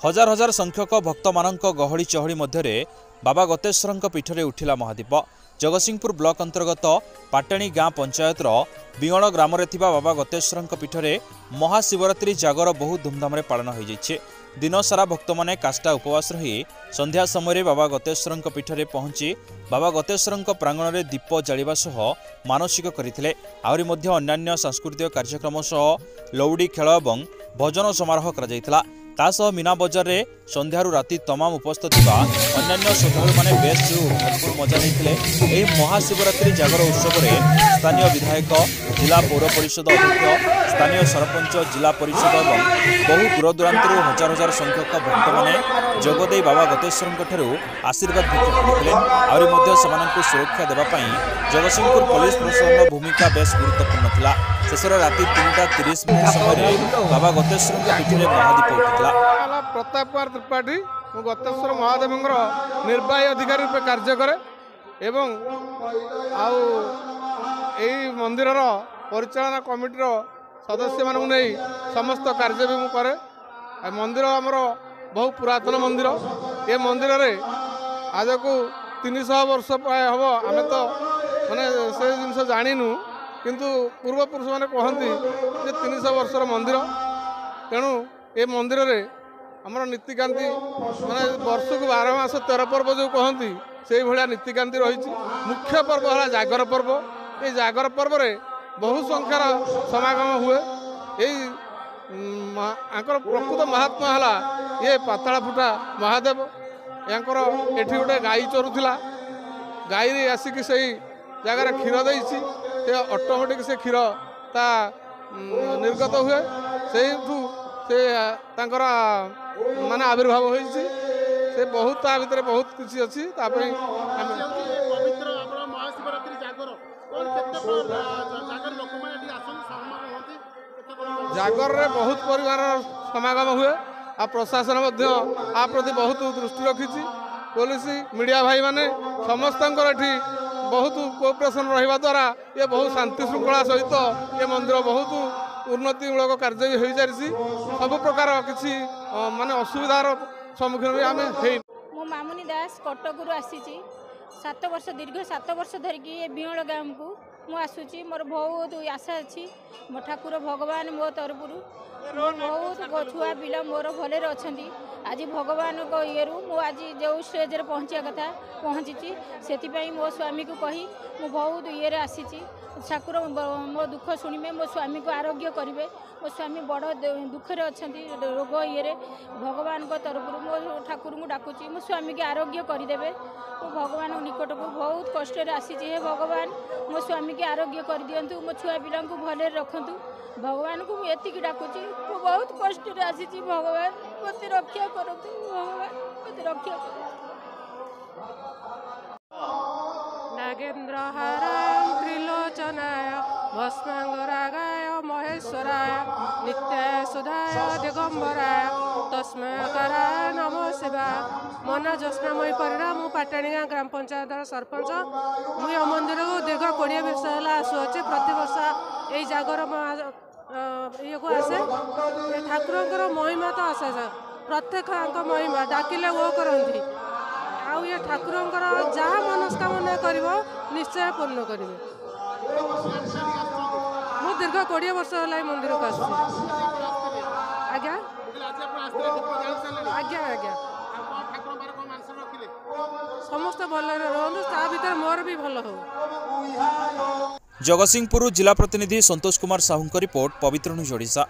हजार हजार संख्यक भक्त मानक गहली चहली मध्य बाबा गतेश्वर पीठरे उठिला महादीप। जगतसिंहपुर ब्लॉक अंतर्गत पाटाणी गाँ पंचायतर बिंगल ग्राम बाबा गतेश्वर पीठरे महाशिवरात्रि जागर बहुत धूमधाम पालन हो जाइए। दिन सारा भक्त माने काष्टा उपवास रही संध्या समय बाबा गतेश्वर पीठरे पहुंची बाबा गतेश्वर प्रांगण में दीप जालिबा सह मानसिक करथिले। आहुरी मध्य अन्यान्य सांस्कृतिक कार्यक्रम सह लौड़ी खेल और भजन समारोह करा जायतिला। तासह मीना बजार रे संध्यारू राति तमाम उपस्थित अन्यान्य श्रद्धालु माने बेस भरपूर मजा लेते। यह महाशिवरात्रि जागर उत्सव में स्थानीय विधायक, जिला पौर परिषद अध्यक्ष, स्थानीय सरपंच, जिला परिषद और बहु दूरदूरांत हजार हजार संख्यक भक्त मैंने जोगदे बाबा गतेश्वर आशीर्वाद भिक्षा करते। आहरी सुरक्षा देवाई जगतसिंहपुर पुलिस प्रशासन भूमिका बेस गुरुत्वपूर्ण था। शेष राति 3:30 समय बाबा गतेश्वर पीठे महादीप उठा। प्रताप कुमार त्रिपाठी गतेश्वर महादेव निर्वाही अधिकारी रूपे कार्य करे एवं मंदिर परिचालना कमिटी सदस्य मानू नहीं समस्त कार्य भी मुझे मंदिर आमर बहु पुरातन मंदिर। ये मंदिर रे आज को 300 वर्ष प्राय हम आम तो माने से जिन जाणीनु किंतु पूर्वपुरुष मैंने कहती 300 वर्षर मंदिर। तेणु ये मंदिर रे आमर नीतिकांति माने वर्ष को 12 मास 13 पर्व जो कहती से भाया नीतिकांति रही। मुख्य पर्व है जागर पर्व। ये जागर पर्व रे बहु संख्यार समागम हुए। यही प्रकृत महात्मा है ये पाताला फुटा महादेव। यांकर एठी गोटे गाई चरुला। गाई आसिक से जगार क्षीर देसी ऑटोमेटिक से क्षीर ता निर्गत हुए से माने आविर्भाव होइछि। से बहुत ता भीतर बहुत किसी अच्छी जागर रे बहुत परिवार समागम हुए। आ प्रशासन आ प्रति बहुत दृष्टि रखी। पुलिस मीडिया भाई माने समस्त बहुत कोऑपरेशन रहिबा द्वारा ये बहुत शांति श्रृंखला सहित ये मंदिर बहुत उन्नतिमूलक कार्य हो जारी। सब प्रकार किसी माने असुविधार सम्मुखीन भी आम मो मामुनी दास कटकरू आसी 7 वर्ष दीर्घ 7 वर्ष धरिकी ये बिंगल गाँव को मु आसूची। मोर बहुत आशा अच्छी मो ठाकुर भगवान मो तरफरू बहुत छुआ पिला मोर भले अच्छा। आज भगवान को ये मु आज जो स्टेज पहुँचा कथा पहुँची से मो स्वामी को कही मु बहुत ये आसी। ठाकुर मो दुख शुणे मो स्वामी को आरोग्य करेंगे। मो स्वामी बड़ दुखरे अच्छा रोग ये भगवान को तरफ मो ठाकुर को डाकुची मो स्वामी के आरोग्य करदेवे। मो भगवान निकट को बहुत कष्ट आसी। हे भगवान मो स्वामी के आरोग्य कर दिंतु। मो छुआ पिला भले रखु। भगवान को मुझे डाकुची मो बहुत कष्ट आसी। भगवान मत रक्षा करूँ। भगवान मत रक्षा कर। नागेन्द्र हारां त्रिलोचनाय भस्मांगरागाय महेश्वराय नित्याय सुधाय दिगंबराय तस्मैकाराय नमो शिवाय। मो ना ज्योत्स्नामयी परिड़ा मु पाटाणी गाँ ग्राम पंचायत सरपंच। मुझे मंदिर को दीर्घ 20 वर्ष है आसुचे। प्रति वर्ष यही जागर ये को आसे। ठाकुर महिमा तो आसे प्रत्येक महिमा डाकिले वो करती। आउ ये ठाकुर जहाँ मनस्कामना कर निश्चय पूर्ण करेंगे। मु दीर्घ 20 वर्ष है मंदिर को आस। आज्ञा आज्ञा आज्ञा समस्त भल रुहतु। ता भीतर मोर भी भल हो। जगतसिंहपुर जिला प्रतिनिधि संतोष कुमार साहू रिपोर्ट, पवित्र न्यूज ओडिशा।